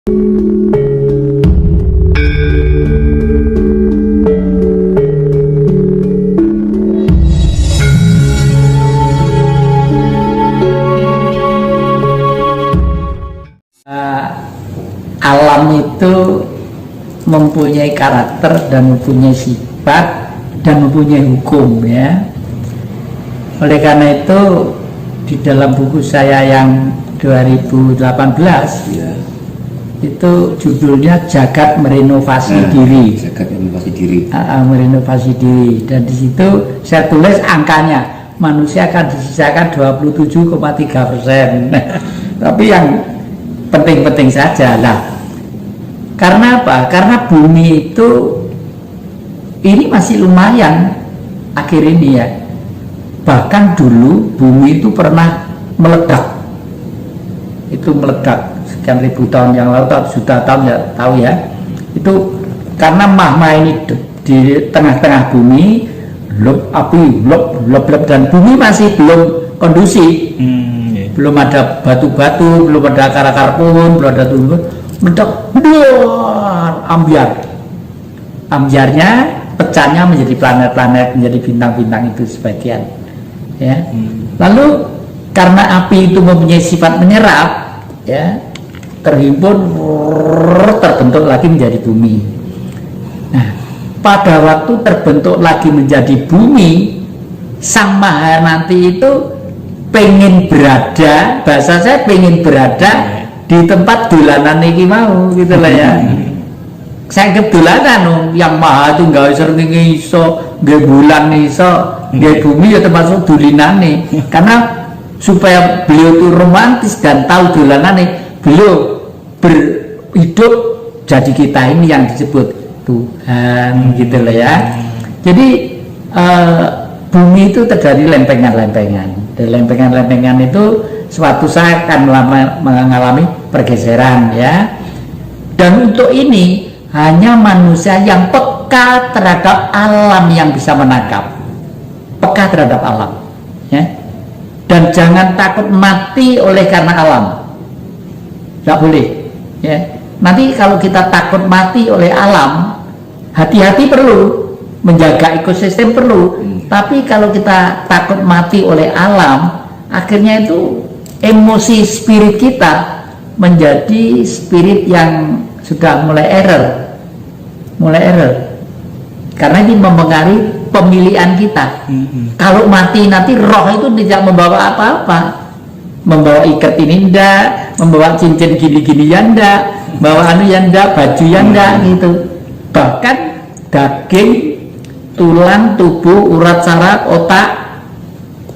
Alam itu mempunyai karakter dan mempunyai sifat dan mempunyai hukum, ya. Oleh karena itu di dalam buku saya yang 2018 ya, itu judulnya Jagat Merenovasi Diri. Jagat Merenovasi Diri. Merenovasi diri, dan di situ saya tulis angkanya, manusia akan disisakan 27,3%. Tapi yang penting-penting saja lah. Karena apa? Karena bumi itu ini masih lumayan akhir ini, ya. Bahkan dulu bumi itu pernah meledak. Itu meledak sekian ribu tahun yang lalu atau juta tahun, ya, tahu ya. Itu karena magma ini di tengah-tengah bumi, api, dan bumi masih belum kondusif. Belum ada batu-batu, belum ada akar-akar pohon, belum ada tumbuhan, meledak, ambiarnya pecahnya menjadi planet-planet, menjadi bintang-bintang itu sebagian, ya. Lalu karena api itu mempunyai sifat menyerap, ya, terhimpun, terbentuk lagi menjadi bumi. Nah, pada waktu terbentuk lagi menjadi bumi, Sang Mahananti itu pengen berada, bahasa saya pengen berada di tempat dolanan iki mau, gitu lah, ya. Saya kedolanan yang maha itu nggak iso nggak bulan iso nggak bumi, ya termasuk dulinane. Karena supaya beliau itu romantis dan tahu dolanane, beliau berhidup jadi kita ini yang disebut Tuhan, gitu lah, ya. Jadi bumi itu terjadi lempengan-lempengan. Dan lempengan-lempengan itu suatu saat akan mengalami pergeseran, ya. Dan untuk ini hanya manusia yang peka terhadap alam yang bisa menangkap, peka terhadap alam, ya. Dan jangan takut mati oleh karena alam, nggak boleh, ya. Nanti kalau kita takut mati oleh alam, hati-hati perlu, menjaga ekosistem perlu. Tapi kalau kita takut mati oleh alam, akhirnya itu emosi spirit kita menjadi spirit yang sudah mulai error, karena ini mempengaruhi pemilihan kita. Kalau mati nanti roh itu tidak membawa apa-apa, membawa ikat ini ndak, membawa cincin gini-gini ya ndak, bawa anu ya ndak, baju ya ndak, gitu. Bahkan daging, tulang, tubuh, urat saraf, otak,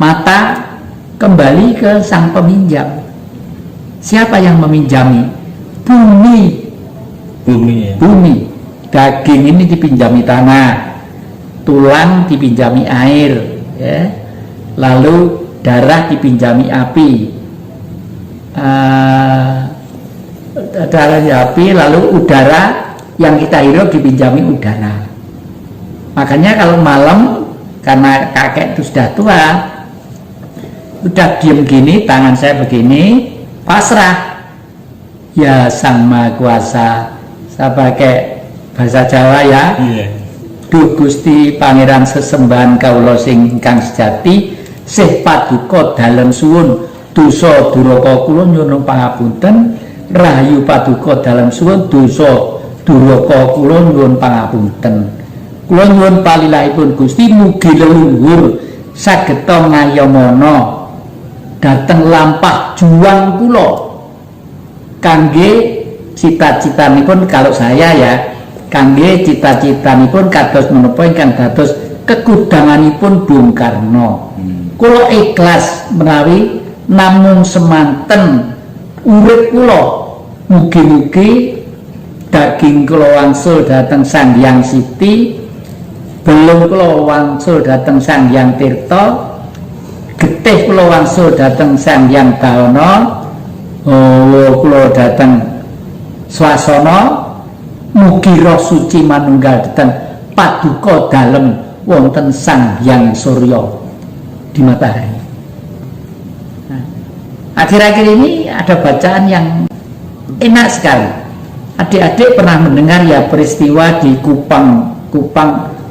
mata kembali ke sang peminjam. Siapa yang meminjami? Bumi. Ya. Bumi. Daging ini dipinjami tanah, tulang dipinjami air, ya. Lalu darah dipinjami api, lalu udara yang kita hirup dipinjami udara. Makanya kalau malam, karena kakek itu sudah tua, udah diem gini, tangan saya begini, pasrah, ya Sang Maha Kuasa. Saya pakai bahasa Jawa, ya. Duh Gusti Pangeran sesembahan kawula sing ingkang sejati, sih paduka dalem suwun, dosa duraka kula nyuwun pangapunten, rahayu paduka dalem suwun, dosa duraka kula nyuwun pangapunten. Kula nyuwun palilahipun Gusti, mugi leluhur sageta ngayomana dhateng lampah juang kula kangge cita-citanipun, kalau saya, ya, kangge cita-citanipun kados menapa ingkang dados kekudanganipun Bung Karno. Kula ikhlas menawi namung semanten urip kula, mugi-mugi daging kula wangsul dhateng Sang Hyang Siti, belum kula wangsul dhateng Sang Hyang Tirta, getih kula wangsul dhateng Sang Hyang Dahana, kula dhateng swasana, mugi roh suci manunggal dhateng paduka dalem wonten Sang Hyang Surya di matahari. Nah, akhir-akhir ini ada bacaan yang enak sekali. adik-adik pernah mendengar ya peristiwa di Kupang,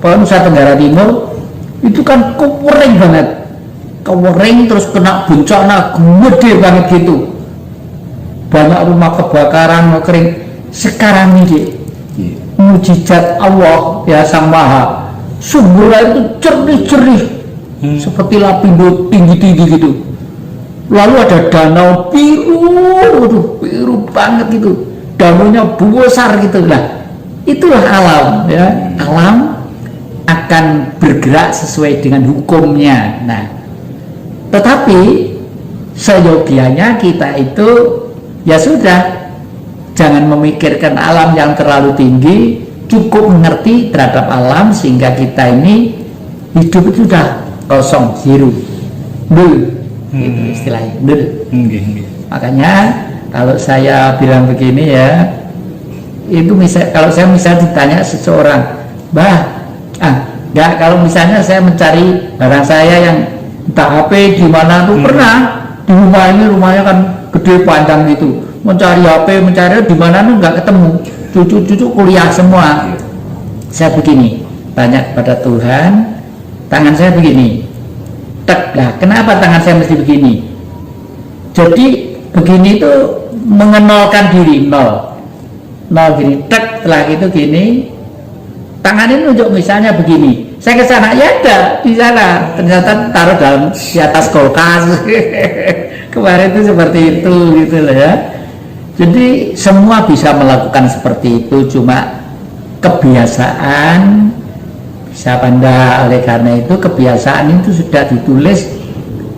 Nusa Tenggara Timur, itu kan kering banget, kering terus kena bencana gede banget gitu, banyak rumah kebakaran kering. Sekarang ini mujizat Allah ya Sang Maha, sumber air itu jernih-jernih seperti lapindo tinggi-tinggi gitu. Lalu ada danau biru, biru banget gitu, danaunya besar gitu. Lah itulah alam ya, alam akan bergerak sesuai dengan hukumnya. Nah, tetapi seyogianya kita itu ya sudah, jangan memikirkan alam yang terlalu tinggi, cukup mengerti terhadap alam sehingga kita ini hidup itu sudah kosong, zero, nol, gitu istilahnya, nol. Makanya kalau saya bilang begini ya, itu kalau saya misalnya ditanya seseorang, enggak, kalau misalnya saya mencari barang saya yang entah HP di mana tuh, pernah di rumah ini, rumahnya kan gede panjang gitu, mencari HP, mencari di mana tuh nggak ketemu, cucu-cucu kuliah semua. Saya begini, tanya kepada Tuhan, tangan saya begini, tek lah, kenapa tangan saya mesti begini? Jadi begini itu mengenalkan diri, nol gini, tek, setelah itu gini, tangan ini nunjuk misalnya begini, saya ke sana, ya ada di sana, ternyata taruh di atas kulkas. Kemarin itu seperti itu gitu loh ya. Jadi semua bisa melakukan seperti itu, cuma kebiasaan bisa pandai. Oleh karena itu kebiasaan itu sudah ditulis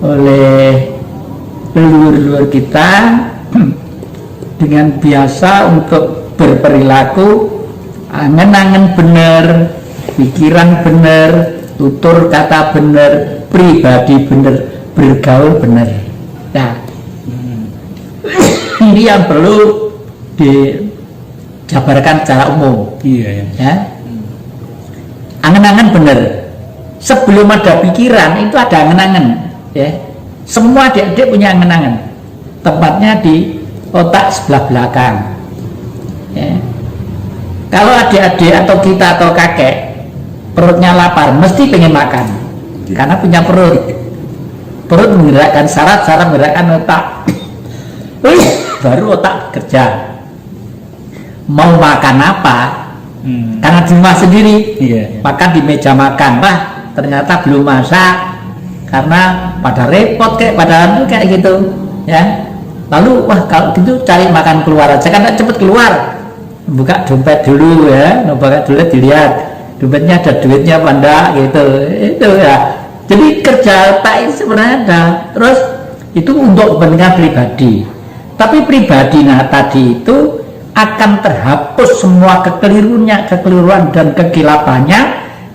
oleh leluhur kita dengan biasa untuk berperilaku angen-angen bener, pikiran bener, tutur kata bener, pribadi bener, bergaul bener. Nah, ini yang perlu dijabarkan secara umum. Iya ya. Ya. Angen-angen bener. Sebelum ada pikiran itu ada angen-angen. Ya. Semua adik-adik punya angen-angen. Tempatnya di otak sebelah belakang. Ya. Kalau adik-adik atau kita atau kakek perutnya lapar, mesti pengen makan, karena punya perut menggerakkan saraf menggerakkan otak, baru otak kerja. Mau makan apa? Karena di rumah sendiri, makan di meja makan, ternyata belum masak, karena pada repot kayak gitu, ya. Lalu kalau gitu cari makan keluar aja, karena cepet keluar. Buka dompet dulu ya, buka dompet dilihat dompetnya ada duitnya apa enggak gitu, itu ya. Jadi kerja otak itu sebenarnya ada. Terus itu untuk kepentingan pribadi, tapi pribadi tadi itu akan terhapus semua kekeliruan dan kegilapannya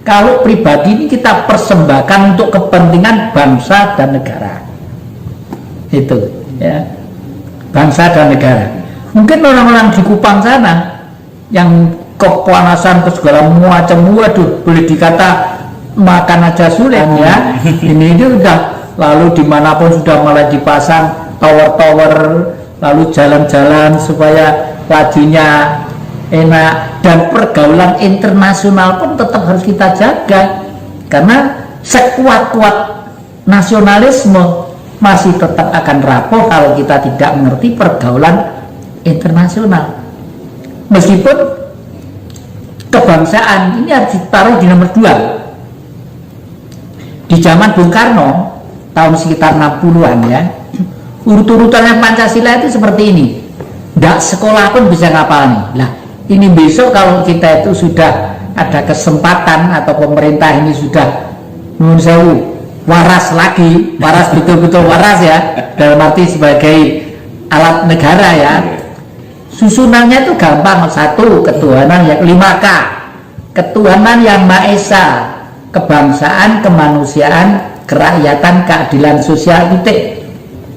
kalau pribadi ini kita persembahkan untuk kepentingan bangsa dan negara. Itu ya, bangsa dan negara. Mungkin orang-orang di Kupang sana yang kepanasan ke segala macam, waduh, boleh dikata makan aja sulit ya. Ini udah, lalu dimanapun sudah mulai dipasang tower-tower, lalu jalan-jalan supaya lajunya enak, dan pergaulan internasional pun tetap harus kita jaga, karena sekuat-kuat nasionalisme masih tetap akan rapuh kalau kita tidak mengerti pergaulan internasional. Meskipun kebangsaan ini harus ditaruh di nomor 2. Di zaman Bung Karno tahun sekitar 60-an ya, urut-urutannya Pancasila itu seperti ini, nggak sekolah pun bisa ngapal nih. Lah ini besok kalau kita itu sudah ada kesempatan atau pemerintah ini sudah menurut saya waras lagi, waras betul-betul waras ya, dalam arti sebagai alat negara ya. Susunannya itu gampang, 1, ketuhanan yang 5K, ketuhanan yang Maha Esa, kebangsaan, kemanusiaan, kerakyatan, keadilan sosial, titik.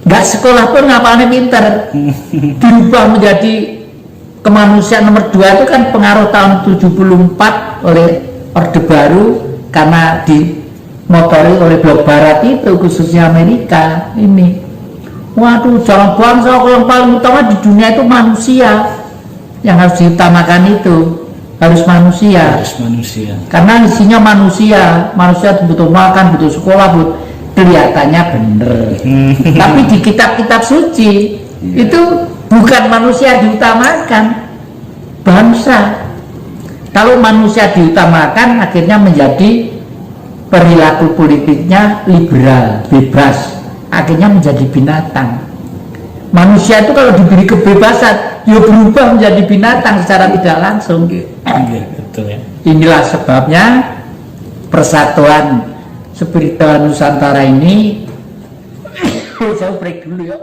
Nggak sekolah pun ngapalnya pinter. Dirubah menjadi kemanusiaan nomor 2 itu kan pengaruh tahun 74 oleh Orde Baru, karena dimotori oleh blok barat itu, khususnya Amerika ini. Waduh, jangan bangsa, yang paling utama di dunia itu manusia. yang harus diutamakan itu harus manusia. Harus manusia. Karena isinya manusia butuh makan, butuh sekolah, kelihatannya bener. Tapi di kitab-kitab suci itu bukan manusia diutamakan, bangsa. Kalau manusia diutamakan, akhirnya menjadi perilaku politiknya liberal, bebas, akhirnya menjadi binatang. Manusia itu kalau diberi kebebasan, ya berubah menjadi binatang secara tidak langsung. Iya, betul ya. Inilah sebabnya persatuan spiritual Nusantara ini saya break dulu ya.